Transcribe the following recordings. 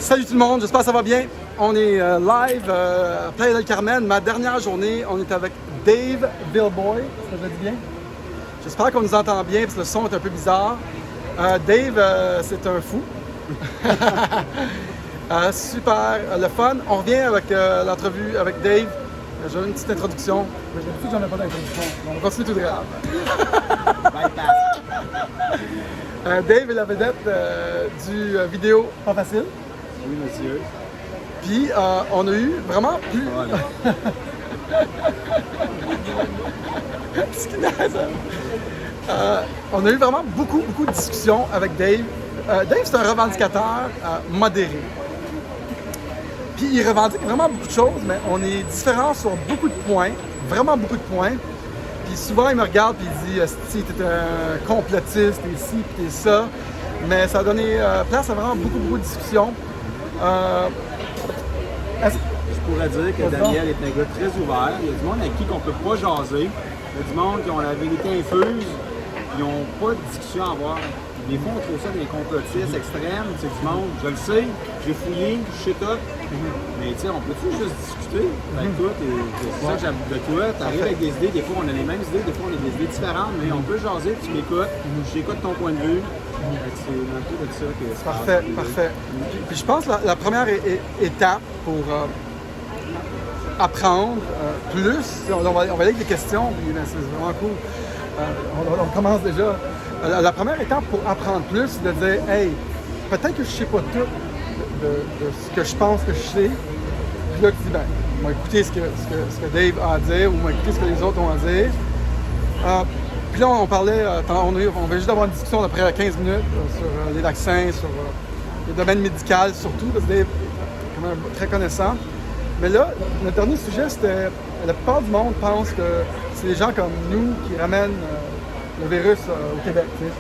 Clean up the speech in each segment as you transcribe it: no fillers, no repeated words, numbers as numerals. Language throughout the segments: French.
Salut tout le monde, j'espère que ça va bien. On est live à Playa del Carmen. Ma dernière journée, on est avec Dave Villeboy. Ça va bien? J'espère qu'on nous entend bien parce que le son est un peu bizarre. Dave, c'est un fou. Super, le fun. On revient avec l'entrevue avec Dave. J'ai une petite introduction. Mais je me dis que j'en ai pas d'introduction. On va continuer tout de suite. Dave est la vedette du vidéo Pas Facile. Oui, monsieur. Puis, on a eu vraiment plus... on a eu vraiment beaucoup de discussions avec Dave. Dave, c'est un revendicateur modéré. Puis, il revendique vraiment beaucoup de choses, mais on est différents sur beaucoup de points, vraiment beaucoup de points. Puis souvent, il me regarde et il dit « Si, t'es un complotiste, t'es ci, puis t'es ça. » Mais ça a donné place à vraiment beaucoup de discussions. Je pourrais dire que Daniel est un gars très ouvert. Il y a du monde avec qui on ne peut pas jaser. Il y a du monde qui ont la vérité infuse. Ils n'ont pas de discussion à avoir. Des fois, on trouve ça des complotistes extrêmes. C'est du monde, je le sais, j'ai fouillé, je sais tout. Mais tu sais, on peut-tu juste discuter avec toi? C'est ça que j'aime de toi. Tu arrives avec des idées. Des fois, on a les mêmes idées. Des fois, on a des idées différentes. Mais on peut jaser, tu m'écoutes. J'écoute ton point de vue. C'est un peu de ça que c'est. Parfait. Puis je pense que la première étape pour apprendre plus, on va aller avec des questions, puis c'est vraiment cool. On commence déjà. La première étape pour apprendre plus, c'est de dire, hey, peut-être que je ne sais pas tout de ce que je pense que je sais. Puis là, tu dis, ben, on va écouter ce que Dave a à dire, ou on va écouter ce que les autres ont à dire. Puis là, on parlait, on va juste avoir une discussion d'après 15 minutes sur les vaccins, sur le domaine médical surtout, parce que Dave est quand même très connaissant. Mais là, notre dernier sujet, c'était la plupart du monde pense que c'est les gens comme nous qui ramènent le virus au Québec. Tu sais.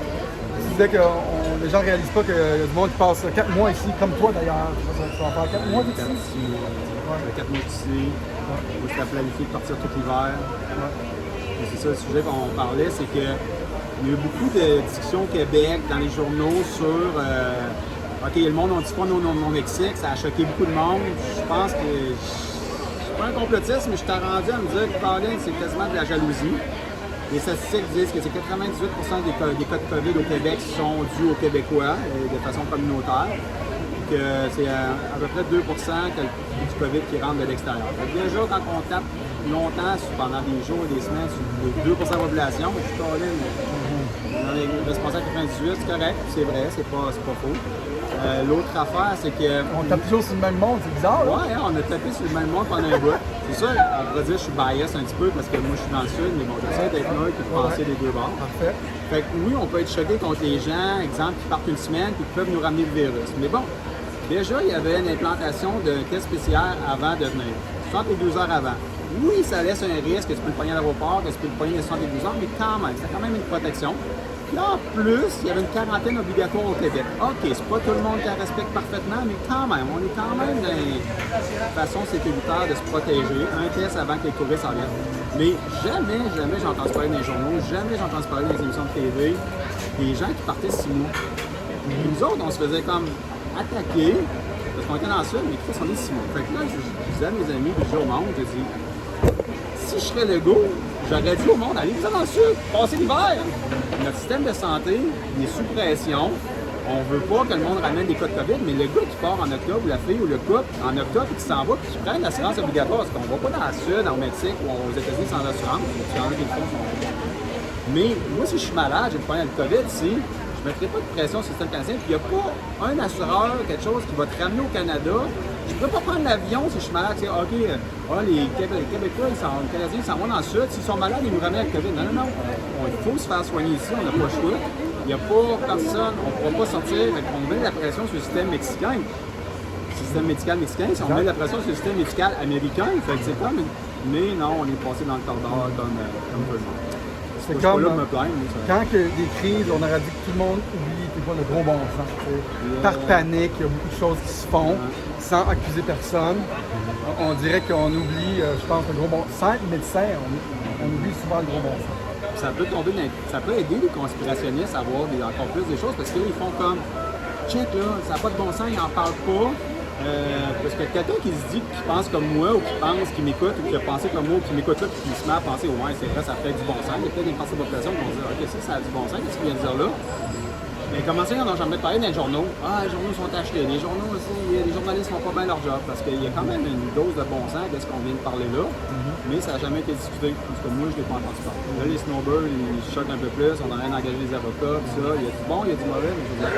Tu disais que les gens ne réalisent pas qu'il y a du monde qui passe 4 mois ici, comme toi d'ailleurs. Ça va faire 4 mois d'ici. 4 mois d'ici. Moi, je t'ai planifié de partir tout l'hiver. C'est ça le sujet qu'on parlait, c'est qu'il y a eu beaucoup de discussions au Québec, dans les journaux, sur OK, le monde, on dit pas non Mexique, ça a choqué beaucoup de monde. Je pense que je suis pas un complotiste, mais je t'ai rendu à me dire que Pauline, c'est quasiment de la jalousie. Les statistiques disent que c'est 98% des cas de COVID au Québec sont dus aux Québécois de façon communautaire. Que c'est à peu près 2% du COVID qui rentre de l'extérieur. Déjà, quand on tape longtemps, pendant des jours et des semaines, sur 2% de la population, je suis Colin, on est responsable 98, c'est correct, c'est vrai, c'est pas faux. L'autre affaire, c'est que... On tape toujours sur le même monde, c'est bizarre. Ouais, hein, on a tapé sur le même monde pendant un bout. C'est sûr, on pourrait dire que je suis bias un petit peu parce que moi je suis dans le sud, mais bon, j'essaie d'être neutre et de penser des deux bords. Parfait. Fait que oui, on peut être choqué contre les gens, exemple, qui partent une semaine et qui peuvent nous ramener le virus. Mais bon, déjà, il y avait une implantation d'un test PCR avant de venir, 72 heures avant. Oui, ça laisse un risque que tu peux le pogner à l'aéroport, que tu peux le pogner à 72 heures, mais quand même, c'est quand même une protection. Puis en plus, il y avait une quarantaine obligatoire au Québec. OK, c'est pas tout le monde qui la respecte parfaitement, mais quand même, on est quand même dans une façon sécuritaire de se protéger. Un test avant que les touristes en viennent. Mais jamais j'ai entendu parler dans les journaux, jamais j'ai entendu parler dans les émissions de TV, des gens qui partaient 6 mois. Nous autres, on se faisait comme attaquer, parce qu'on était dans le sud, mais Chris, on est 6 mois. Fait que là, je disais à mes amis, puis je dis au monde, je dis, si je serais le go, j'aurais dit au monde, allez-vous dans le sud, passez l'hiver. Notre système de santé, il est sous pression. On veut pas que le monde ramène des cas de COVID, mais le gars qui part en octobre, ou la fille ou le couple en octobre, et qui s'en va, puis qui prend l'assurance obligatoire, parce qu'on va pas dans le sud, au Mexique ou aux États-Unis sans assurance. Il y en a qui le font. Mais moi, si je suis malade, j'ai le problème de COVID ici, je ne mettrai pas de pression sur le système canadien, puis il n'y a pas un assureur, quelque chose qui va te ramener au Canada. Je ne peux pas prendre l'avion si je suis malade. OK, les Québécois, les Canadiens, ils s'en vont dans le sud. S'ils sont malades, ils nous ramènent avec COVID. Non. Il faut se faire soigner ici, on n'a pas le choix. Il n'y a pas personne, on ne pourra pas sortir. On met de la pression sur le système mexicain. Le système médical mexicain, si on met de la pression sur le système médical américain, fait que c'est comme. Mais non, on est passé dans le tordeur comme tout le monde. C'est comme quand il y a des crises, on aurait dit que tout le monde oublie le gros bon sens. Par panique, il y a beaucoup de choses qui se font sans accuser personne. On dirait qu'on oublie, je pense, le gros bon sens. Sans être médecin, on oublie souvent le gros bon sens. Ça peut aider les conspirationnistes à voir encore plus des choses parce qu'ils font comme check là, ça n'a pas de bon sens, ils n'en parlent pas. Parce que quelqu'un qui se dit, qui pense comme moi, ou qui pense, qui m'écoute, ou qui a pensé comme moi, ou qui m'écoute là, puis qui se met à penser, ouais, c'est vrai, ça fait du bon sens. Il y a peut-être des parties de la population qui vont se dire, ok, ça a du bon sens, qu'est-ce qu'il vient de dire là? Mais comment ça, ils n'en ont jamais parlé dans les journaux? Ah, les journaux sont achetés. Les journaux aussi, les journalistes font pas bien leur job parce qu'il y a quand même une dose de bon sens de ce qu'on vient de parler là, mais ça n'a jamais été discuté. Parce que moi, je ne l'ai pas entendu parler. Là, les snowbirds, ils choquent un peu plus, on a rien engagé les avocats, tout ça. Il y a du bon, il y a du mauvais, mais je veux dire,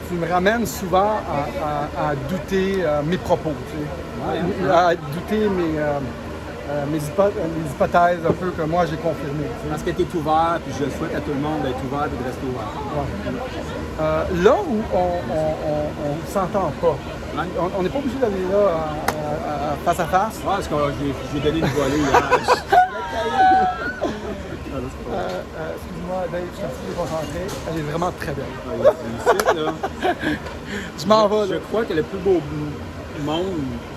tu me ramènes souvent à douter mes propos, tu sais. Ouais, à douter mes hypothèses un peu que moi j'ai confirmées. Tu sais. parce que tu es ouvert, puis je souhaite à tout le monde d'être ouvert et de rester ouvert. Ouais. Là où on ne s'entend pas, Ouais. on n'est pas obligé d'aller là face à face. Ouais, parce que j'ai donné une volée hier. Excuse-moi, Dave, je suis un petit peu concentré. Elle est vraiment très belle. Ici, là, Je m'en vais, je là. crois que le plus beau monde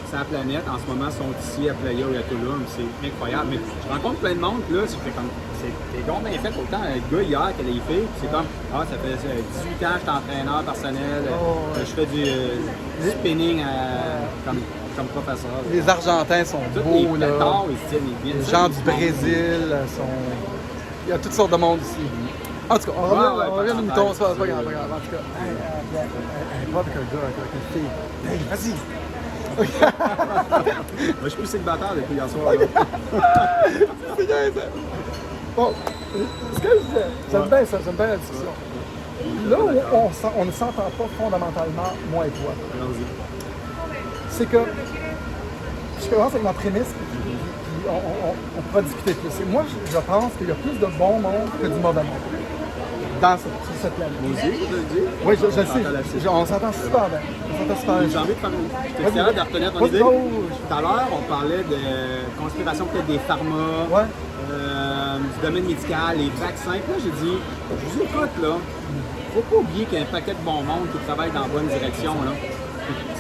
sur la planète en ce moment sont ici à Playa et à Tulum. C'est incroyable. Mais je rencontre plein de monde, là, c'est donc bien fait autant le gars hier que les filles. C'est comme, ça fait 18 ans que je suis entraîneur personnel. Je fais du spinning comme professeur. Les Argentins sont Tous beaux, les là. pétards, ils se tiennent, ils viennent. Les gens du Brésil sont... Il y a toutes sortes de monde ici. En tout cas, on revient au mouton, c'est pas grave, pas grave. En tout cas, pas avec un gars, avec une fille. Hey, vas-y! Moi, je suis plus célibataire depuis hier soir. Là. C'est bien ça! Bon, ce que je disais, j'aime bien ça, j'aime bien la discussion. Là où on ne s'entend pas fondamentalement, moi et toi, c'est que je commence avec ma prémisse, puis on pourra discuter plus. Et moi, je pense qu'il y a plus de bon monde que du mauvais monde dans sur cette planète. Moi aussi, je le dis. Oui, je le sais. On s'entend super bien. On s'entend super bien. J'ai envie de faire une... J'étais capable de retenir ton idée. Tout à l'heure, on parlait de conspiration peut-être des pharma, du domaine médical, les vaccins. Puis là, j'ai dit, je vous écoute, là. Faut pas oublier qu'il y a un paquet de bon monde qui travaille dans la bonne direction, là.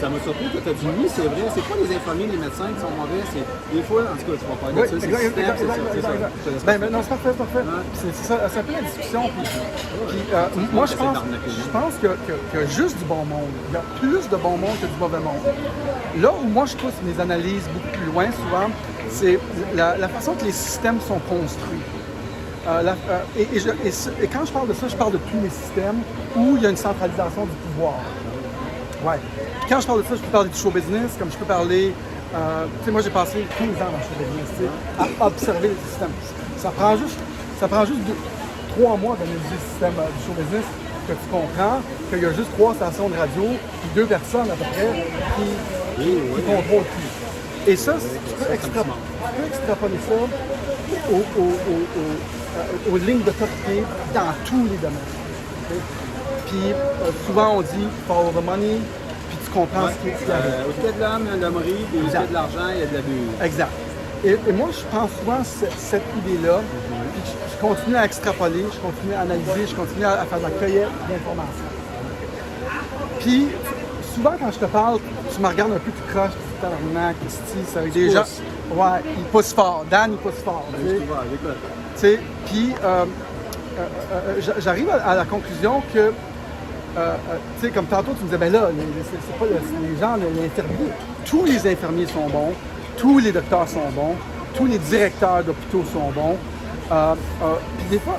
Ça m'a surpris que tu as dit oui, c'est vrai. C'est pas les infirmiers, les médecins qui sont mauvais. C'est des fois, en tout cas, tu vas pas dire ça, c'est le système, c'est ça. Ben, non, c'est parfait, c'est parfait. C'est ça, c'est un peu la discussion. Puis, moi, je pense qu'il y a juste du bon monde. Il y a plus de bon monde que du mauvais monde. Là où moi, je pousse mes analyses beaucoup plus loin, souvent, c'est la façon que les systèmes sont construits. Et quand je parle de ça, je parle de tous les systèmes où il y a une centralisation du pouvoir. Ouais. Puis quand je parle de ça, je peux parler du show business, comme je peux parler. Tu sais, moi, j'ai passé 15 ans dans le show business, tu sais, à observer les systèmes. Ça prend juste 3 mois d'analyser le système du show business que tu comprends qu'il y a juste 3 stations de radio puis 2 personnes à peu près qui contrôlent tout. Et ça, tu peux extrapoler ça aux lignes d'autorité dans tous les domaines. Okay? Puis souvent on dit follow the money, puis tu comprends ce qui arrive. Au cas de l'homme, il y a l'hommerie, puis au cas de l'argent, il y a de l'abus. Exact. Et moi, je prends souvent cette idée-là, puis je continue à extrapoler, je continue à analyser, je continue à faire de la cueillette d'informations. Puis souvent, quand je te parle, tu me regardes un peu, tu croches, tu dis tabarnak, c'est avec des gens. Ouais, ils poussent fort. Dan, il pousse fort. Tu sais, puis j'arrive à la conclusion que tu sais, comme tantôt, tu me disais, ben là, c'est pas les gens, les infirmiers. Tous les infirmiers sont bons, tous les docteurs sont bons, tous les directeurs d'hôpitaux sont bons. Puis des fois,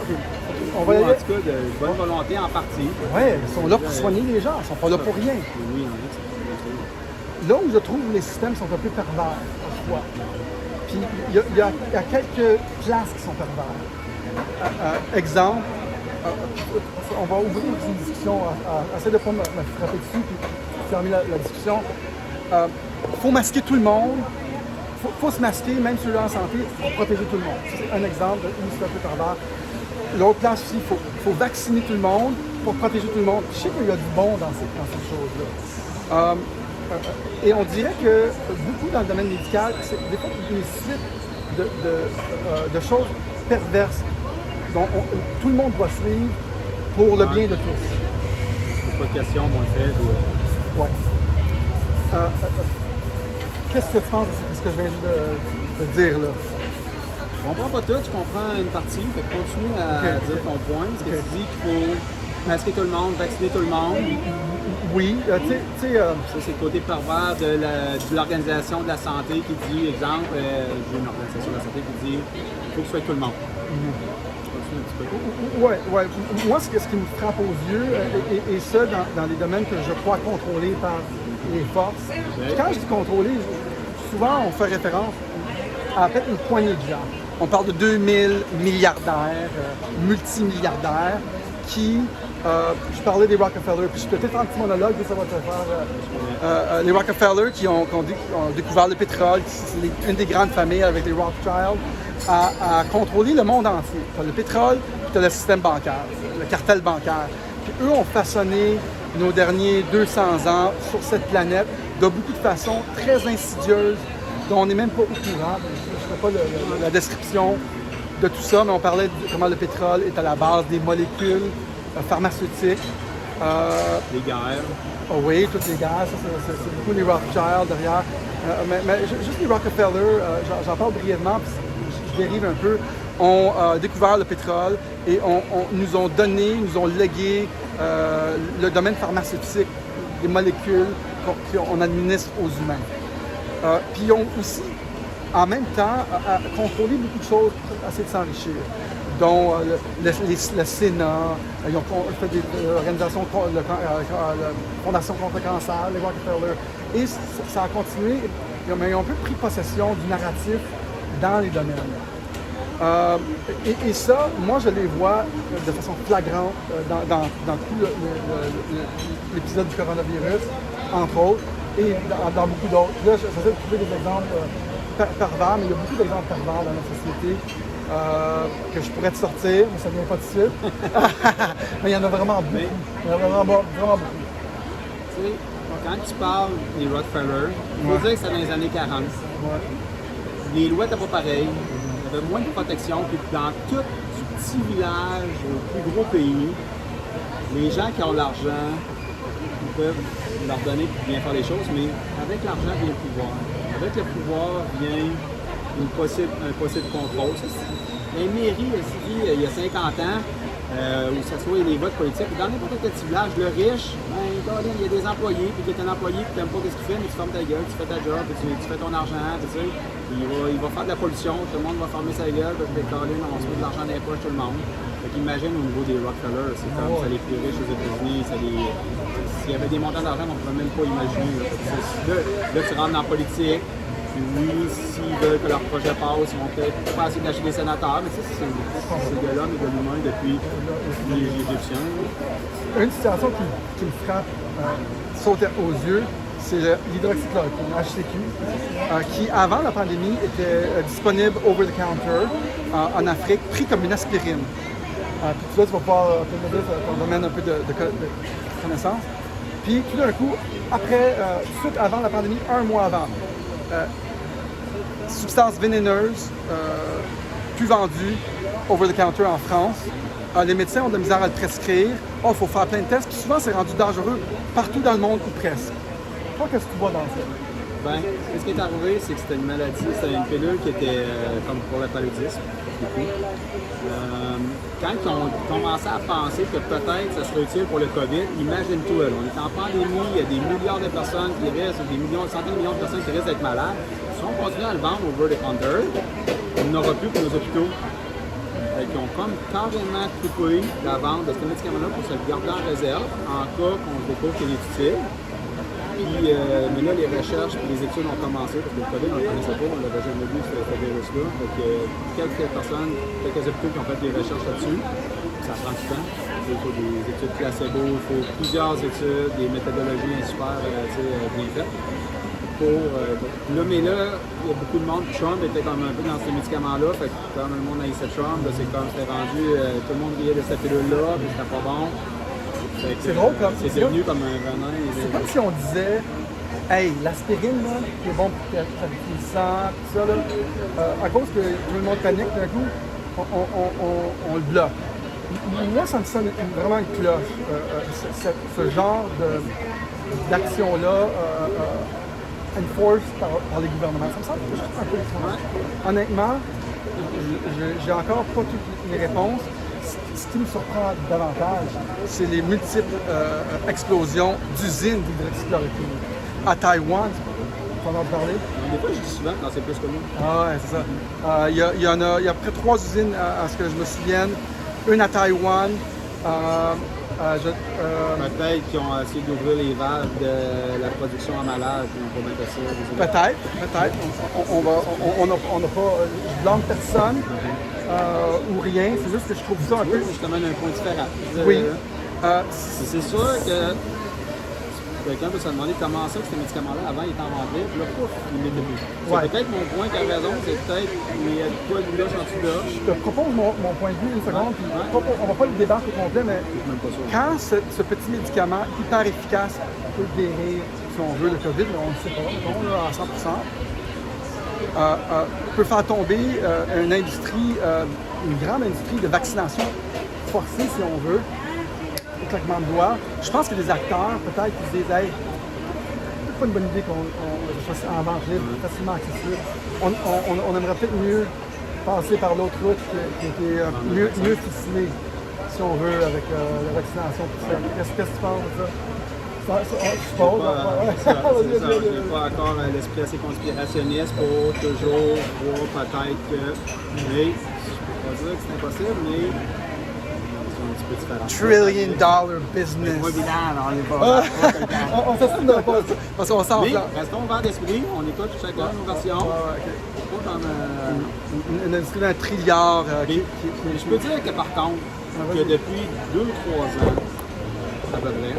on va en tout cas, de bonne volonté en partie. Oui, ils sont là pour soigner les gens, ils sont pas là pour rien. Oui, là où je trouve que les systèmes sont un peu pervers, parfois. Puis il y a quelques places qui sont pervers. Exemple, on va ouvrir une discussion, essaie de ne pas me frapper dessus puis terminer la discussion. Il faut masquer tout le monde, il faut se masquer, même ceux-là en santé, pour protéger tout le monde. C'est un exemple où c'est un peu pervers. L'autre place aussi, il faut vacciner tout le monde pour protéger tout le monde. Je sais qu'il y a du bon dans ces choses-là. Et on dirait que beaucoup dans le domaine médical, c'est des fois une suite de choses perverses dont tout le monde doit suivre pour le bien de tous. Pas de question, mon fait. Ouais. Qu'est-ce que tu penses de ce que je viens de dire là? Je comprends pas tout, je comprends une partie, fait que continue à dire ton point, parce que tu dis qu'il faut masquer tout le monde, vacciner tout le monde. Oui, Ça, c'est le côté pervers de l'organisation de la santé qui dit, exemple, j'ai une organisation de la santé qui dit il faut que ce soit tout le monde. Oui. Moi, ce qui me frappe aux yeux, et ça dans les domaines que je crois contrôlés par les forces. Puis quand je dis contrôler, souvent on fait référence à peut-être une poignée de gens. On parle de 2000 milliardaires, multimilliardaires, qui... je parlais des Rockefeller, puis je suis peut-être un petit monologue, ça va te faire. Les Rockefeller qui ont découvert le pétrole, c'est une des grandes familles avec les Rothschild, à contrôler le monde entier. Tu as le pétrole, puis tu as le système bancaire, le cartel bancaire. Puis eux ont façonné nos derniers 200 ans sur cette planète de beaucoup de façons très insidieuses, dont on n'est même pas au courant. Je ne ferai pas la description de tout ça, mais on parlait de comment le pétrole est à la base des molécules pharmaceutiques. Les guerres. Oh oui, toutes les guerres, ça, c'est beaucoup les Rothschild derrière. Mais juste les Rockefeller, j'en parle brièvement, puis je dérive un peu, ont découvert le pétrole et nous ont donné, nous ont légué le domaine pharmaceutique, des molécules qu'on administre aux humains. Puis ils ont aussi, en même temps, contrôlé beaucoup de choses pour essayer de s'enrichir, dont le Sénat, ils ont fait des organisations, la Fondation contre le cancer, les Rockefeller, et ça a continué, mais ils ont un peu pris possession du narratif dans les domaines. Et ça, moi, je les vois de façon flagrante dans tout l'épisode du coronavirus, entre autres, et dans beaucoup d'autres. Là, j'essaie de trouver des exemples pervers, mais il y a beaucoup d'exemples pervers dans notre société que je pourrais te sortir, mais ça ne vient pas tout de suite. Mais il y en a vraiment beaucoup. Il y en a vraiment beaucoup. Tu sais, quand tu parles des Rockefeller, il faut dire que c'est dans les années 40. Ouais. Les lois n'étaient pas pareilles. Il y avait moins de protection. Puis dans tout du petit village au plus gros pays, les gens qui ont l'argent, ils peuvent leur donner pour bien faire les choses, mais avec l'argent vient le pouvoir. Avec le pouvoir vient un possible contrôle. Les mairies, il y a 50 ans, où ce soit les votes politiques, dans n'importe quel petit village, le riche, il y a des employés, puis tu es un employé, puis tu n'aimes pas ce qu'il fait, mais tu fermes ta gueule, tu fais ta job, puis tu fais ton argent, puis tu sais, il va faire de la pollution, tout le monde va fermer sa gueule, parce que on se met de l'argent dans les poches, tout le monde. Fait qu'imagine au niveau des Rockefeller, c'est comme ça les plus riches aux États-Unis, s'il y avait des montants d'argent, on ne pouvait même pas imaginer. Là, tu rentres dans la politique. Puis oui, s'ils veulent que leur projet passe, ils vont peut-être pas essayer d'acheter des sénateurs, mais ça, c'est de l'homme et de l'humain depuis les Égyptiens. Une situation qui me frappe, saute aux yeux, c'est l'hydroxychloroquine, HCQ, qui avant la pandémie était disponible over the counter en Afrique, pris comme une aspirine. Puis tu vas pouvoir te dire ton domaine un peu de connaissance. Puis tout d'un coup, après, tout de suite avant la pandémie, un mois avant, substance vénéneuse, plus vendue over the counter en France. Les médecins ont de la misère à le prescrire. Il faut faire plein de tests. Puis souvent, c'est rendu dangereux partout dans le monde ou presque. Toi, qu'est-ce que tu vois dans ça? Ben, ce qui est arrivé, c'est que c'était une maladie, c'était une pilule qui était comme pour le paludisme. Quand ils ont commencé à penser que peut-être ça serait utile pour le COVID, imagine-toi, on est en pandémie, il y a des milliards de personnes qui restent, des millions, centaines de millions de personnes qui risquent d'être malades. Si on continue à le vendre over the counter, on n'aura plus pour nos hôpitaux. Ils ont comme carrément coupé la vente de ce médicament-là pour se le garder en réserve en cas qu'on découvre qu'il est utile. Puis, mais là, les recherches et les études ont commencé, parce que le COVID, on ne le connaissait pas, on ne l'avait jamais vu, ce virus-là. Donc, quelques personnes, quelques hôpitaux qui ont fait des recherches là-dessus. Ça prend du temps. Il faut des études placebo, il faut plusieurs études, des méthodologies super bien faites. Mais là, il y a beaucoup de monde. Trump était comme un peu dans ces médicaments-là. Fait que comme le monde haïssait Trump, c'est comme c'était rendu, tout le monde riait de cette pilule-là, puis c'était pas bon. C'est drôle comme c'est devenu comme un venin. C'est comme si on disait, hey, l'aspirine, là, qui est bon pour clarifier le sang, tout ça, là, à cause que tout le monde panique, d'un coup, on le bloque. Moi, ça me sonne vraiment une cloche, ce genre d'action-là, enforced par les gouvernements. Ça me semble juste un peu étrange. Honnêtement, j'ai encore pas toutes les réponses. ce qui me surprend davantage, c'est les multiples explosions d'usines d'hydroxychloroquine. À Taïwan, tu en as parlé? Des fois, je dis souvent quand c'est plus que moi. Ah ouais, c'est ça. Il y a à peu près 3 usines, à ce que je me souvienne. Une à Taïwan. Peut-être qu'ils ont essayé d'ouvrir les valves de la production en malade, ils n'ont pas mettre ça. Peut-être. On n'a pas. Je blâme personne ou rien. C'est juste que je trouve ça un peu. Je te mène un point différent. Oui. C'est sûr que quelqu'un peut se demander comment ça, que ces médicaments-là, avant, ils étaient en vente, puis là, pouf, ils ne l'étaient plus. Ouais. C'est peut-être mon point qui a raison, c'est peut-être il y a quoi de gouloche en dessous de là. Je te propose mon point de vue une seconde, puis on va pas le débattre au complet, mais Même pas sûr. quand ce petit médicament hyper efficace peut guérir, si on veut, le COVID, mais on ne sait pas, mettons, là, à 100%, peut faire tomber une industrie, une grande industrie de vaccination forcée, si on veut, au claquement de doigts. Je pense que les acteurs, peut-être, qui se disent, hey, c'est pas une bonne idée qu'on fasse en vente libre, facilement accessible. On aimerait peut-être mieux passer par l'autre route qui était mieux ficelée, si on veut, avec la vaccination. Qu'est-ce que tu penses de ça? Je pense. Je n'ai pas encore l'esprit assez conspirationniste pour toujours voir peut-être que. Mais, je ne peux pas dire que c'est impossible, mais. Un petit peu différent. $1 trillion business. Pas évident, on n'est pas. On s'estime de pas parce qu'on s'en Mais va. restons ouverts d'esprit, on écoute chacun nos versions. Pas comme. Une industrie d'un trilliard. Je peux dire que par contre, que depuis 2-3 ans, à peu près,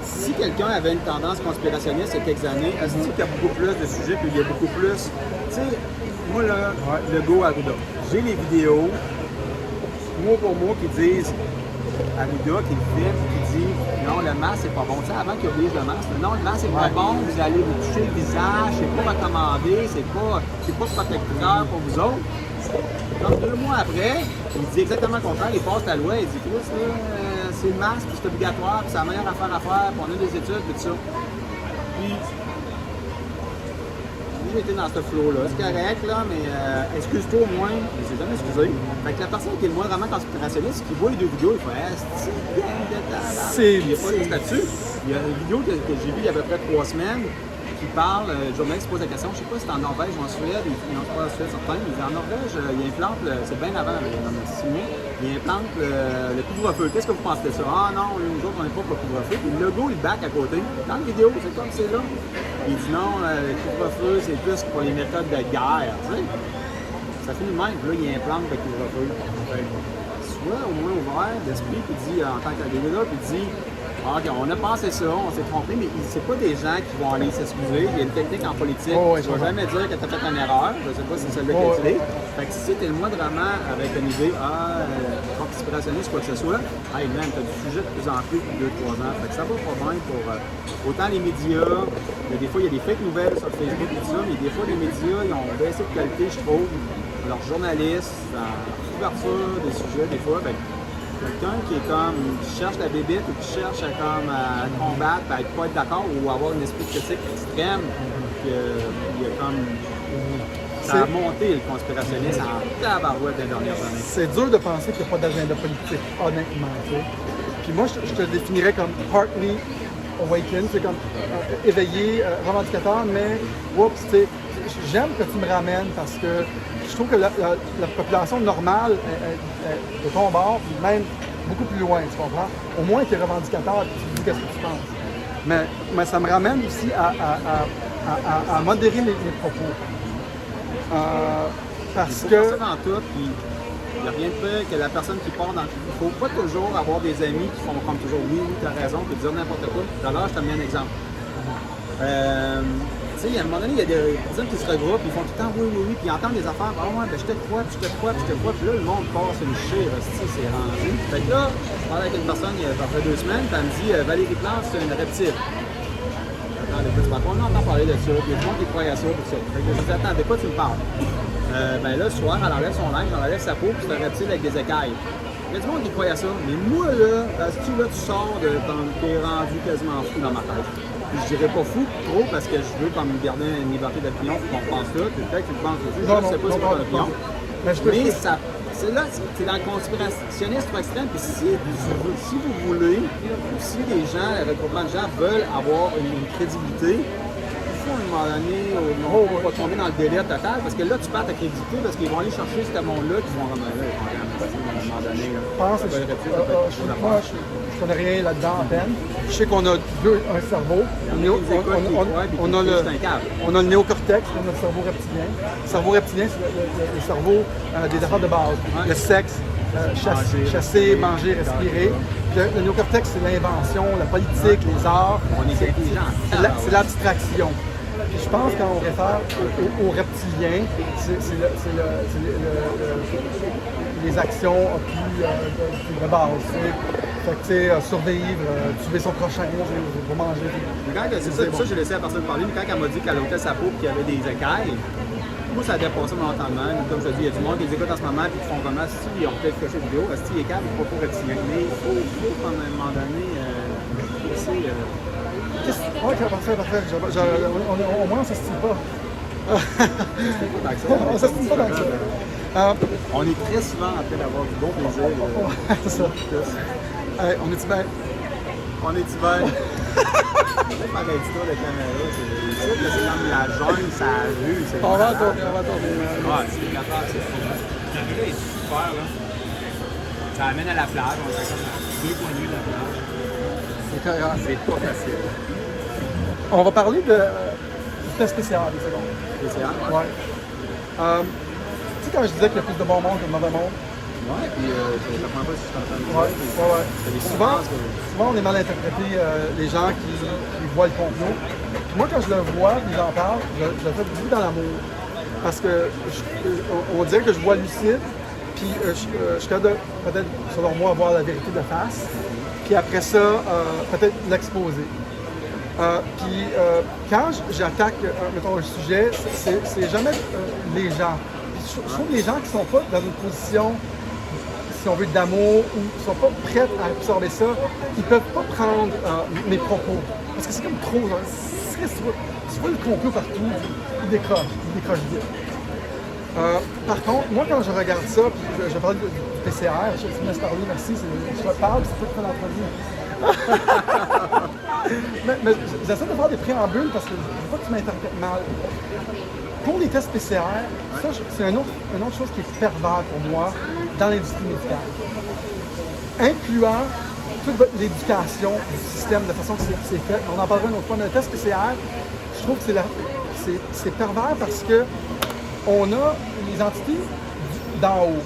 si quelqu'un avait une tendance conspirationniste il y a quelques années, elle se dit qu'il y a beaucoup plus de sujets, puis il y a beaucoup plus. Tu sais, moi là, le go Arruda, j'ai les vidéos, mot pour mot, qui disent Arruda, qui le filme, qui dit non, le masque c'est pas bon. Tu sais, avant qu'il oblige le masque, non, le masque c'est pas bon, vous allez vous toucher le visage, c'est pas recommandé, c'est pas protecteur pour vous autres. Donc 2 mois après, il dit exactement le contraire, il passe la loi, il dit Chris, c'est le masque, puis c'est obligatoire, puis c'est la meilleure affaire à faire, puis on a des études, puis tout ça. Puis, j'ai été dans ce flow-là, c'est correct, là, mais excuse-toi au moins, je ne sais jamais excusé. Fait que la personne qui est le moins vraiment conspirationniste, qui voit les 2 vidéos, il fait c'est bien de C'est. il n'y a pas de statut. Il y a une vidéo que j'ai vue il y a à peu près 3 semaines qui parle, le journaliste pose la question, je ne sais pas si c'est en Norvège ou en Suède, ils n'ont pas en Suède certains, mais en Norvège, il implante, c'est bien avant, il y a 6 mois, il implante le couvre-feu. Qu'est-ce que vous pensez de ça? Ah non, nous autres, on n'est pas pour le couvre-feu. Puis le logo, il back à côté. Dans la vidéo, c'est comme c'est là. Il dit non, le couvre-feu, c'est plus pour les méthodes de guerre. Tu sais? Ça finit de même, puis là, il implante le couvre-feu. Soit au moins ouvert d'esprit, puis dit, en tant qu'agrégat, puis dit OK, on a pensé ça, on s'est trompé, mais c'est pas des gens qui vont aller s'excuser. Il y a une technique en politique, tu ne vas jamais dire que tu as fait une erreur. Je ne sais pas si c'est celle-là qui est utilisée. Fait que si c'était le moindrement avec une idée, conspirationniste, quoi que ce soit, hey man, tu as du sujet de plus en plus depuis 2-3 ans. Fait que ça va pas bien pour autant les médias. Des fois, il y a des fake nouvelles sur Facebook et tout ça, mais des fois, les médias, ils ont baissé de qualité, je trouve. Leurs journalistes, dans l'ouverture des sujets, des fois, ben, quelqu'un qui est comme, qui cherche la bébite ou qui cherche à combattre, à ne pas être d'accord ou avoir une esprit critique extrême, il y a comme. Ça a monté le conspirationnisme en tabarouette des dernières années. C'est dur de penser qu'il n'y a pas d'agenda politique, honnêtement. Tu sais. Puis moi, je te définirais comme partly awakened, c'est comme éveillé, revendicateur, mais oups, tu sais, j'aime que tu me ramènes parce que je trouve que la population normale est de ton bord, puis même beaucoup plus loin, tu comprends? Au moins, tu es revendicateur et tu dis qu'est-ce que tu penses. Mais ça me ramène aussi à modérer les propos. Parce que. Dans tout, puis il n'y a rien de pire que la personne qui part dans. Il ne faut pas toujours avoir des amis qui font comme toujours oui, tu as raison, puis dire n'importe quoi. Tout à l'heure, je t'ai mis un exemple. Tu sais, à un moment donné, il y a des personnes qui se regroupent, ils font tout le temps oui, puis ils entendent des affaires, ah ouais, ben je te crois, puis je te crois, puis là, le monde passe une chire, c'est rendu. Fait que là, je parlais avec une personne il y a à peu près 2 semaines, puis elle me dit Valérie Plante, c'est une reptile. Attends, on entend parler de ça, puis il y a des gens qui croient à ça, puis ça. Fait que je me dis, attends, de quoi tu me parles? Ben là, ce soir, elle enlève son linge, elle enlève sa peau, puis c'est un reptile avec des écailles. Il y a du monde qui croit à ça, mais moi là, parce que là, tu sors de quand t'es rendu quasiment fou dans ma tête. Je dirais pas fou trop parce que je veux comme garder une liberté d'opinion pour qu'on pense là. Peut-être que tu le penses aussi. Je ne sais pas si c'est ton opinion. Mais c'est là, c'est dans le conspirationnisme trop extrême. Puis si vous voulez, ou si les gens, le regroupement de gens veulent avoir une crédibilité, il faut à un moment donné, on va tomber dans le délire total, parce que là, tu perds ta crédibilité, parce qu'ils vont aller chercher ce monde-là qui vont ramener là. À un moment donné, Je pense que moi, je connais rien là-dedans à peine. Je sais qu'on a un cerveau. On a le néocortex, on a le cerveau reptilien. Le cerveau reptilien, c'est le cerveau des affaires de base. Ouais. Le sexe, chasser, manger, respirer. Puis le néocortex, c'est l'invention, la politique, les arts. C'est l'abstraction. Puis je pense quand on réfère aux reptiliens, c'est les actions plus de base. Fait que, tu sais, survivre, tuer son prochain, pour manger. C'est ça, j'ai laissé la personne parler, mais quand elle m'a dit qu'elle ôtait sa peau et qu'il y avait des écailles, moi, ça a dépassé mon entendement. Comme je te dis, il y a du monde qui les écoute en ce moment et qui font vraiment, si ils ont peut-être caché une vidéo, si les câbles, il faut pas reptilien. Mais il faut, à un moment donné, laisser. Oui, parfait. Au moins, on ne s'estime pas. On ne s'estime pas tant que ça. On est très souvent en train d'avoir du bon plaisir. C'est ça. On est-tu bien? On est-tu bien? C'est pas pareil du tout, la caméra. C'est comme la jungle, ça rue. On va tourner. Ouais, c'est une affaire, c'est fou. La caméra est super, là. Ça amène à la plage, on est comme à 2 points de vue de la plage. C'est carré. C'est pas facile. On va parler du test spécial, des secondes. Spécial? Ouais. Tu sais, quand je disais qu'il y a plus de bon monde que de mauvais monde, ouais, puis c'est la première fois que je t'entends dire. Ouais. Souvent, on est mal interprété, les gens qui voient le complot. Puis moi, quand je le vois, puis j'en parle, je le fais beaucoup dans l'amour. Parce que on dirait que je vois lucide, puis je suis capable de, peut-être, selon moi, voir la vérité de face. Puis après ça, peut-être l'exposer. Puis quand j'attaque, mettons, un sujet, c'est jamais les gens. Puis je trouve que les gens qui ne sont pas dans une position, si on veut, d'amour, ou qui ne sont pas prêts à absorber ça, ils ne peuvent pas prendre mes propos. Parce que c'est comme trop. Tu vois le complot partout, il décroche vite. Par contre, moi, quand je regarde ça, puis je parle du PCR, je me laisse parler, merci, je te parle, c'est toi qui fais l'entrevue. mais j'essaie de faire des préambules parce que je ne veux pas que tu m'interprètes mal. Pour les tests PCR, ça, c'est une autre chose qui est pervers pour moi dans l'industrie médicale. Incluant toute l'éducation du système, de façon que c'est fait. On en parlera une autre fois, mais le test PCR, je trouve que c'est pervers parce que on a les entités d'en haut.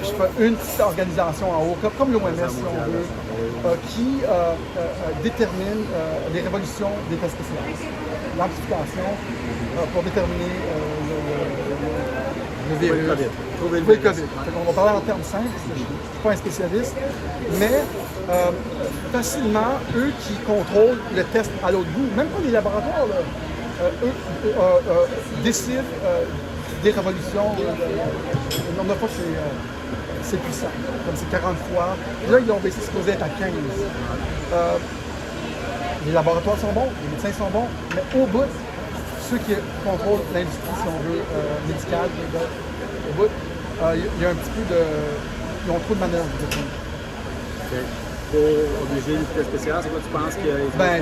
Je fais une petite organisation en haut, comme l'OMS, si on veut, qui détermine les révolutions des tests spécialistes. L'amplification pour déterminer le virus. Trouver le COVID. On va parler en termes simples, je ne suis pas un spécialiste, mais facilement, eux qui contrôlent le test à l'autre bout, même pas les laboratoires, eux décident des révolutions. Le nombre de fois, c'est puissant. Comme c'est 40 fois. Là, ils ont baissé, c'est supposé être à 15. Les laboratoires sont bons, les médecins sont bons, mais au bout, ceux qui contrôlent l'industrie, si on veut, médicale, au bout, il y a un petit peu de. Ils ont trop de manœuvres, je trouve. Okay. Pour obliger le test spécial, c'est quoi tu penses qu'il y a de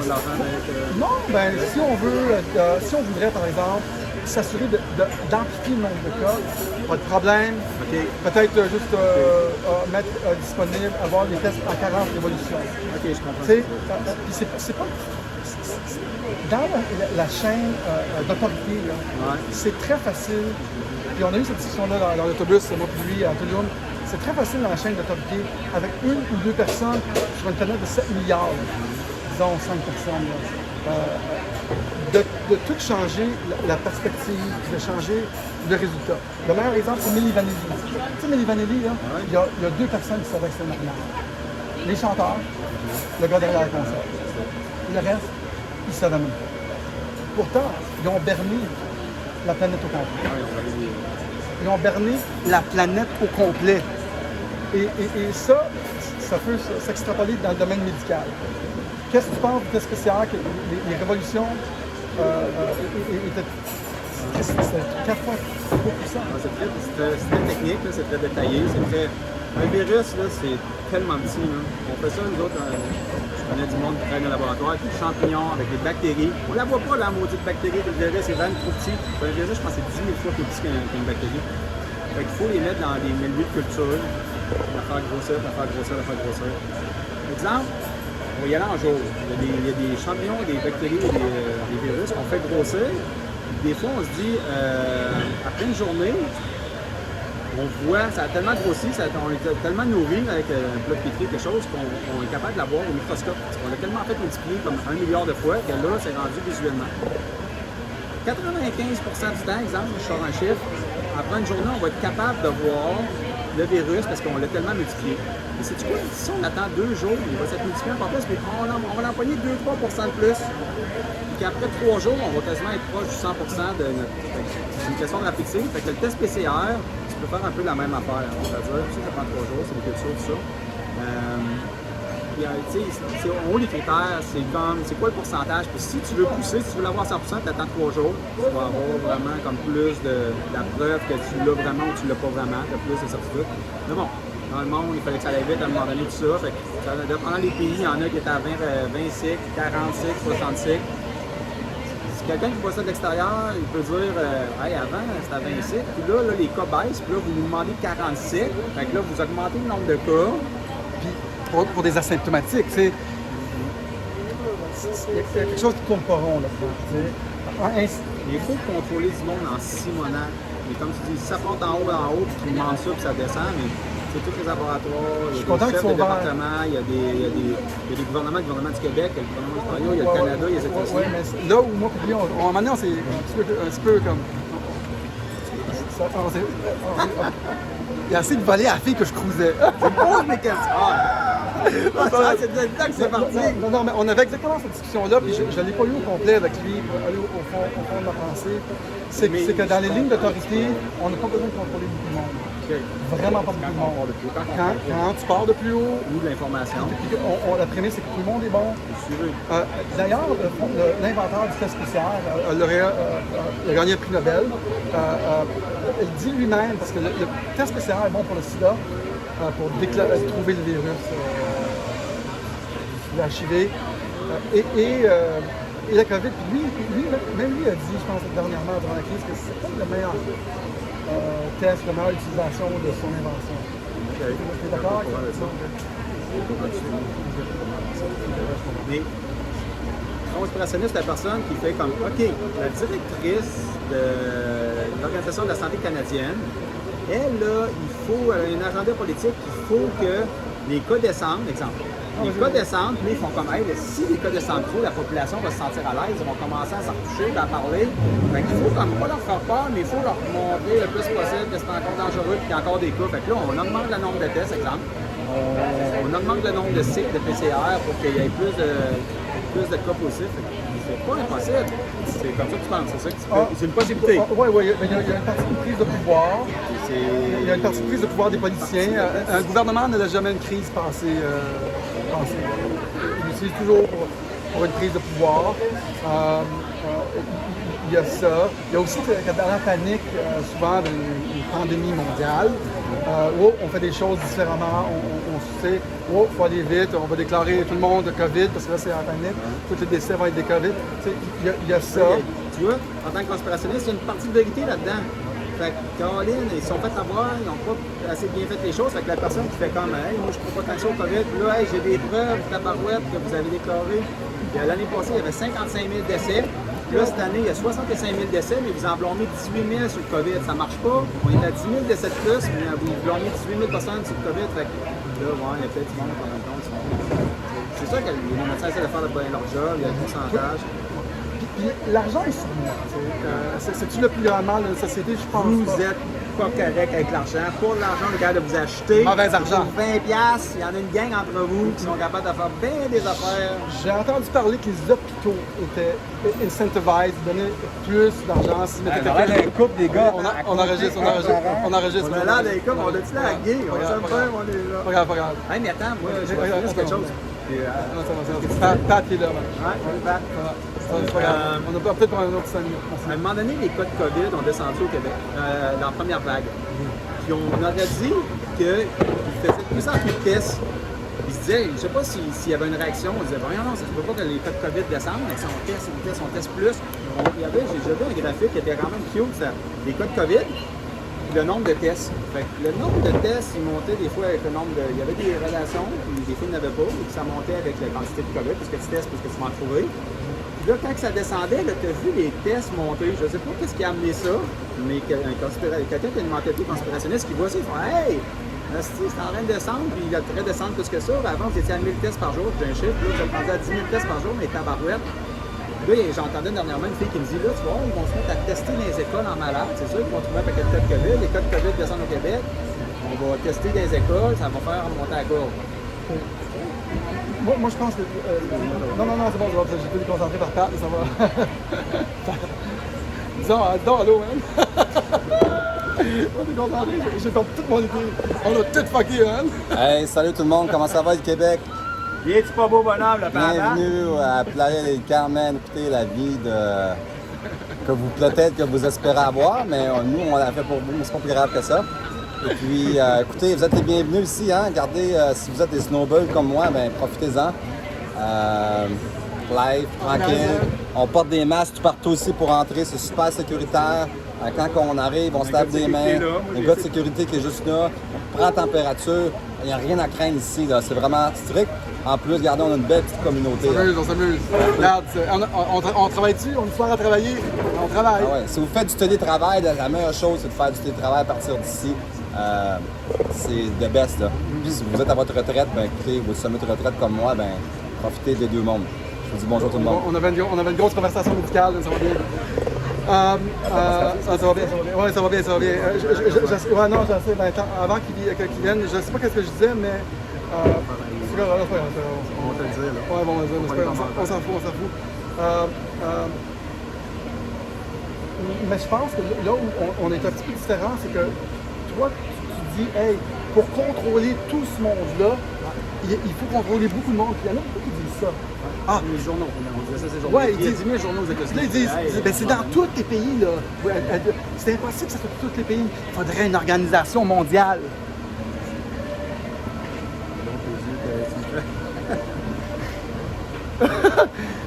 l'argent avec. Non, si on voudrait, par exemple, s'assurer d'amplifier le nombre de cas, pas de problème. Okay. Peut-être juste mettre disponible, avoir des tests à 40 révolutions. Ok, je comprends. C'est pas. Dans la chaîne d'autorité, c'est très facile. Puis on a eu cette discussion-là dans l'autobus, moi puis lui, à Toulouse. C'est très facile dans la chaîne d'autorité, avec une ou deux personnes sur une planète de 7 milliards, disons 5 personnes, de tout changer la perspective, de changer le résultat. Le meilleur exemple, c'est Milli Vanilli. Tu sais, Milli Vanilli, il y a 2 personnes qui savaient que c'était normal. Les chanteurs, le gars derrière la console. Et le reste, ils savaient même. Pourtant, ils ont berné la planète au complet. Ils ont berné la planète au complet. Et ça peut s'extrapoler dans le domaine médical. Qu'est-ce que tu penses du test spécial que les révolutions étaient c'est 4 fois plus puissant. C'est très technique, là, c'est très détaillé. Un virus, là, c'est tellement petit. Là. On fait ça, nous autres, je connais du monde qui travaille dans le laboratoire, avec des champignons, avec des bactéries. On la voit pas, la maudite bactérie. Le virus, c'est vraiment trop petit. Un virus, je pense que c'est 10 000 fois plus petit qu'une bactérie. Fait qu'il faut les mettre dans des milieux de culture, la faire grossir, la faire grossir, la faire grossir. Exemple, on va y aller en jour. Il y a des champignons, des bactéries, des virus qu'on fait grossir. Des fois, on se dit, après une journée, on voit, ça a tellement grossi, on est tellement nourri avec un plat de pétri, quelque chose qu'on est capable de la voir au microscope. On l'a tellement fait multiplier comme 1 milliard de fois que là, c'est rendu visuellement. 95% du temps, exemple, je sors un chiffre, après une journée, on va être capable de voir le virus parce qu'on l'a tellement multiplié. Et c'est du quoi? Si on attend 2 jours, il va s'être multiplié encore plus, mais on va l'employer 2-3% de plus. Puis après 3 jours, on va quasiment être proche du 100% de notre. C'est une question de rapidité. Fait que le test PCR, tu peux faire un peu la même affaire. C'est-à-dire, tu sais, ça prend 3 jours, c'est des cultures, tout ça. Puis, tu sais, en haut, les critères, c'est comme, c'est quoi le pourcentage? Puis si tu veux pousser, si tu veux l'avoir à 100%, tu attends 3 jours. Tu vas avoir vraiment comme plus de la preuve que tu l'as vraiment ou tu l'as pas vraiment, tu as plus de certitude. Mais bon, dans le monde, il fallait que ça aille vite à un moment donné, tout ça. Fait que, pendant les pays, il y en a qui étaient à 20 cycles, 40 cycles, 60 cycles. Si quelqu'un qui voit ça de l'extérieur, il peut dire hey, avant, c'était à 20 cycles, puis là, les cas baissent, puis là, vous nous demandez 40 cycles. Fait que là, vous augmentez le nombre de cas. Puis pour des asymptomatiques, tu sais, il y a quelque chose qui tourne pas rond là-dedans. Il faut contrôler du monde en simonant. Mais comme tu dis, si ça monte en haut, puis tu demandes ça, puis ça descend, mais c'est tous les laboratoires, il y a des chefs de département, il y a des gouvernements du Québec, il y a le gouvernement d'Ontario, il y a le Canada, il y a les États-Unis. Oui, mais là où moi, puis lui, à un moment donné, on s'est un petit peu comme. Il y a assez de volets à la fille que je cruisais. C'est pose mes questions. C'est dedans que c'est parti. Non, mais on avait exactement cette discussion-là, puis je ne l'ai pas eu au complet avec lui pour aller au fond de la pensée. C'est que dans les lignes d'autorité, on n'a pas besoin de contrôler beaucoup de monde. Okay. Vraiment pas beaucoup de monde. Quand tu pars de plus haut, ou de l'information. La prémisse, c'est que tout le monde est bon. D'ailleurs, l'inventeur du test spécial, il a gagné un prix Nobel. Il dit lui-même, parce que le test spécial est bon pour le sida, pour trouver le virus, l'HIV, et la COVID. Puis même lui a dit, je pense, dernièrement, durant la crise, que c'est pas le meilleur test, la meilleure utilisation de son invention. Tu es d'accord avec ça? Mais, conspirationniste, c'est la personne qui fait comme, OK, la directrice de l'Organisation de la santé canadienne, elle, là, elle a un agenda politique, il faut que les cas descendent, exemple. Les cas descendent, mais ils font comme, hey, si les cas descendent trop, la population va se sentir à l'aise, ils vont commencer à s'en retoucher, d'en parler. Fait qu'il faut comme pas leur faire peur, mais il faut leur montrer le plus possible que c'est encore dangereux et qu'il y a encore des cas. Fait que là, on augmente le nombre de tests, exemple. On augmente le nombre de cycles de PCR pour qu'il y ait plus de cas positifs. C'est pas impossible. C'est comme ça que tu penses, c'est ça que tu fais. C'est une possibilité. Oui, il y a une partie de prise de pouvoir. Il y a une partie de prise de pouvoir des politiciens. Un gouvernement n'a jamais une crise passée. Il l'utilise toujours pour une prise de pouvoir. Il y a ça. Il y a aussi que dans la panique, souvent d'une pandémie mondiale, on fait des choses différemment. On sait, il faut aller vite, on va déclarer tout le monde de COVID parce que là, c'est en panique. Tous les décès vont être des COVID. Il y a ça. Tu vois, en tant que conspirationniste, il y a une partie de vérité là-dedans. Fait que Caroline, ils sont fait avoir, ils n'ont pas assez bien fait les choses. Fait que la personne qui fait comme, hey, moi, je ne prends pas attention au COVID, puis là, hey, j'ai des preuves, de la barouette que vous avez déclarées. L'année passée, il y avait 55 000 décès. Là, cette année, il y a 65 000 décès, mais vous en blâmez 18 000 sur le COVID. Ça ne marche pas. On est à 10 000 décès de plus, mais vous blâmez 18 000 personnes sur le COVID. Fait que là, ouais, il y a peut-être du monde en même temps. C'est sûr que les médecins essaient de faire leur job, il y a un pourcentage. Puis l'argent est sur moi. C'est-tu le plus grand mal de la société, je pense? Vous êtes pas correct avec l'argent. Pour l'argent, le gars de vous acheter. Mauvais argent. Pour 20$, il y en a une gang entre vous qui sont capables de faire bien des affaires. J'ai entendu parler que les hôpitaux étaient incentivized, donnaient plus d'argent s'ils mettaient quelqu'un. On coupe des gars. On enregistre. On a l'air des couples, on a-tu la gay? On s'aime pas, on est là. Pas grave. Hey, mais attends, moi, je vais dire quelque chose. Puis, Non, ça va. Pat qui est là. ouais, salut, Pat. C'est pas grave. On a peut-être pour un autre 5 minutes. À un moment donné, les cas de COVID ont descendu au Québec, dans la première vague. Puis on aurait dit qu'ils faisaient de plus en plus de tests. Ils se disaient, je ne sais pas s'il y avait une réaction, on disait, voyons, non, ça ne se peut pas que les cas de COVID descendent, mais si on teste plus. J'ai vu un graphique qui était quand même cute, les cas de COVID, puis le nombre de tests. Fait que le nombre de tests, il montait des fois avec le nombre de. Il y avait des relations, puis des filles n'avaient pas, et puis ça montait avec la quantité de COVID, parce que tu testes, parce que tu m'en trouvé. Puis là, quand ça descendait, tu as vu les tests monter. Je ne sais pas qu'est-ce qui a amené ça, mais quelqu'un qui a une mentalité conspirationniste qui voit ça, il fait hey! C'est en train de descendre, puis il a très descendre plus que ça. Avant, vous étiez à 1000 tests par jour, j'ai un chiffre, là, vous êtes rendu à 10 000 tests par jour, mais tabarouette. Là, j'entendais dernièrement une fille qui me dit là, tu vois, ils vont se mettre à tester dans les écoles en malade. C'est sûr qu'ils vont trouver un paquet de cas de COVID. Les cas de COVID descendent au Québec. On va tester dans les écoles, ça va faire remonter la courbe. Moi, je pense que. Non, c'est bon, j'ai été déconcentré par Pat, mais ça va. Disons, allô, man. On est concentré, j'ai perdu toute mon idée. On a tout fucké, man. Hey, salut tout le monde, comment ça va le Québec? Viens-tu pas beau bonhomme, le papa? Bienvenue à Playa del Carmen, écoutez la vie que vous peut-être que vous espérez avoir, mais nous on l'a fait pour vous, mais c'est pas plus grave que ça. Et puis écoutez, vous êtes les bienvenus ici, hein? Regardez, si vous êtes des snowballs comme moi, ben profitez-en. Live, tranquille. On porte des masques tout partout aussi pour entrer, c'est super sécuritaire. Quand on arrive, on se lave les mains. Le gars de sécurité qui est juste là, on prend la température. Il n'y a rien à craindre ici, là. C'est vraiment strict. En plus, regardez, on a une belle petite communauté. On s'amuse. Regarde, on travaille dessus, on est soir à travailler, on travaille. Ah ouais. Si vous faites du télétravail, la meilleure chose, c'est de faire du télétravail à partir d'ici. C'est the best, là. Puis si vous êtes à votre retraite, ben écoutez, vous sommet de retraite comme moi, ben profitez des deux mondes. Je vous dis bonjour tout le monde. On avait une grosse conversation médicale, ça va bien. Ça va bien. Oui, ça va bien. Ouais, non, je sais, ben, avant qu'il vienne, je ne sais pas ce que je disais, mais. C'est pas grave, On va te le dire, là. Ouais, bon, on s'en fout. Mais je pense que là où on est un petit peu différent, c'est que toi, tu dis, hey, pour contrôler tout ce monde-là, il faut contrôler beaucoup de monde. Puis il y en a beaucoup qui disent ça. Ah, les journaux, on disait ça, c'est journaux. Ouais, il y a 10 000 journaux aux États-Unis. Là, ils disent, ben, c'est dans tous les pays, là. C'est impossible que ça soit tous les pays. Il faudrait une organisation mondiale. Tu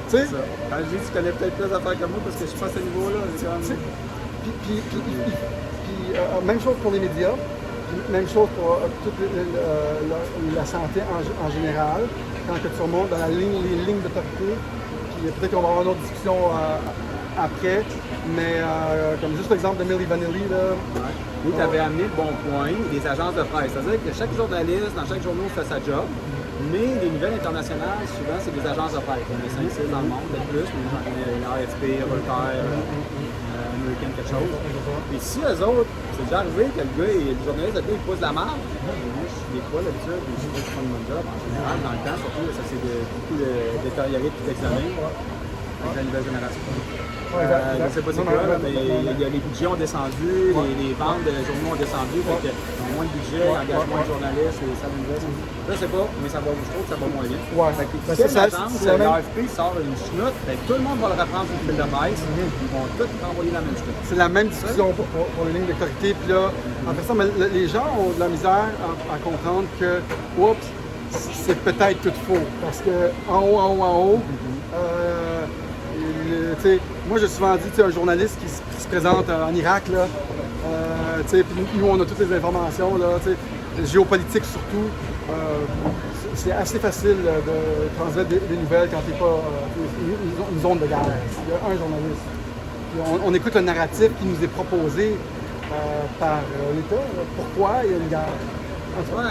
sais? Quand je dis que tu connais peut-être plus d'affaires que moi parce que je suis pas à ce niveau-là. Même chose pour les médias, puis même chose pour toute la santé en général. Quand tu remontes dans les lignes d'autorité, puis peut-être qu'on va avoir une autre discussion après, mais comme juste l'exemple de Milli Vanilli, là. Oui, tu avais amené le bon point, les agences de presse. C'est-à-dire que chaque journaliste, dans chaque journal, fait sa job. Mais les nouvelles internationales, souvent, c'est des agences de presse. Il y en a 5-6 dans le monde, peut-être plus, mais j'en connais l'AFP, Reuters, American, quelque chose. Et si eux autres, c'est déjà arrivé que le journaliste, il pose la marque. Moi, je suis des fois l'habitude, je sais pas si je prends mon job. En général, dans le temps, surtout, ça s'est beaucoup détérioré depuis quelques années avec la nouvelle génération. Je ne sais pas c'est quoi, mais les budgets ont descendu, les ventes de journaux ont descendu, donc ils ont moins de budget, ils engagent moins de journalistes, et ça je ne sais pas, mais je trouve que ça va moins bien. Si l'agence, l'AFP sort une chenoute, tout le monde va le reprendre sur le fil de presse, ils vont tous envoyer la même chenoute. C'est la même discussion pour les lignes d'autorité, puis là, après ça, mais les gens ont de la misère à comprendre que, oups, c'est peut-être tout faux, parce que en haut, moi, j'ai souvent dit, un journaliste qui se présente en Irak, là, puis nous, on a toutes les informations, là, géopolitique surtout. C'est assez facile de transmettre des nouvelles quand t'es pas une zone de guerre. Il y a un journaliste. Puis on écoute un narratif qui nous est proposé par l'État. Pourquoi il y a une guerre? Ouais,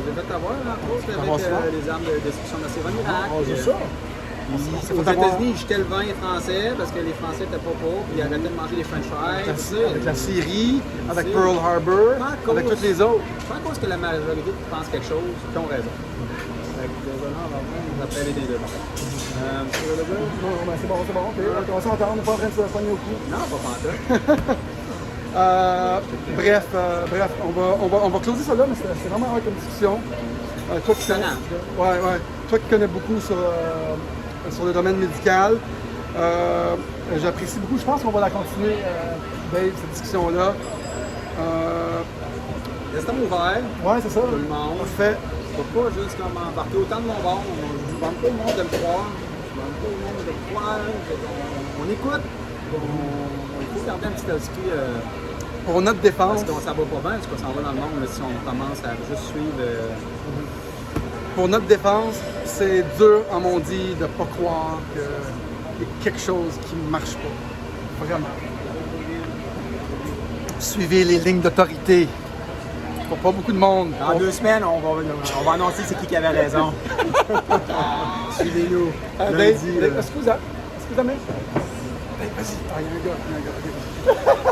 j'ai fait avoir, en cause, avec les armes de destruction massive en Irak. C'est ça. Aux États-Unis, ils jetaient le vin français parce que les Français n'étaient pas pauvres, puis ils arrêtaient de manger les french fries. Avec la Syrie, avec Pearl Harbor, avec toutes les autres. Je pense que la majorité qui pense quelque chose, qui ont raison. Désolé, on va appeler des deux. Non, c'est bon. On va s'entendre, on n'est pas en train de se soigner au cou. Non, pas pantoute. Bref, on va closer ça là, mais c'est vraiment comme discussion. Toi qui connais, toi qui connais beaucoup sur le domaine médical, j'apprécie beaucoup. Je pense qu'on va la continuer, Dave, cette discussion-là. Restons ouverts. Ouais, c'est ça. Tout le monde. Parfait. Faut pas juste comme embarquer autant de mon bord. Je ne demande pas le monde de me croire. Je ne demande pas le monde de me croire. On écoute. Il faut garder un petit esprit. Pour notre défense. Parce que ça va pas bien, parce qu'on s'en va dans le monde là, si on commence à juste suivre. Pour notre défense, c'est dur, à mon dit, de ne pas croire qu'il y a quelque chose qui ne marche pas. Vraiment. Suivez les lignes d'autorité. Pour pas beaucoup de monde. Dans 2 semaines, on va annoncer c'est qui avait raison. Suivez-nous. Dave, excusez-moi. Vas-y. Ah, il y a un gars.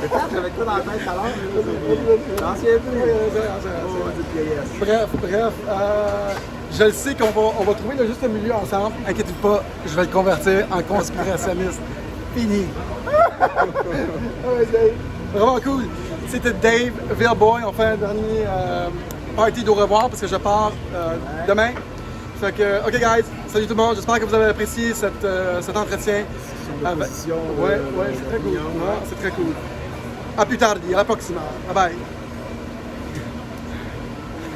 C'est clair, j'avais quoi dans la tête tout à l'heure? L'ancien Bref. Je le sais qu'on va trouver le juste milieu ensemble. Inquiétez-vous pas, je vais le convertir en conspirationniste. Fini. Vraiment cool. C'était Dave, Villeboy. On fait un dernier party d'au revoir parce que je pars demain. Fait que, OK guys, salut tout le monde. J'espère que vous avez apprécié cet entretien. Position, ouais, c'est très cool. Ouais, c'est très cool. À plus tard, à la prochaine. Bye bye.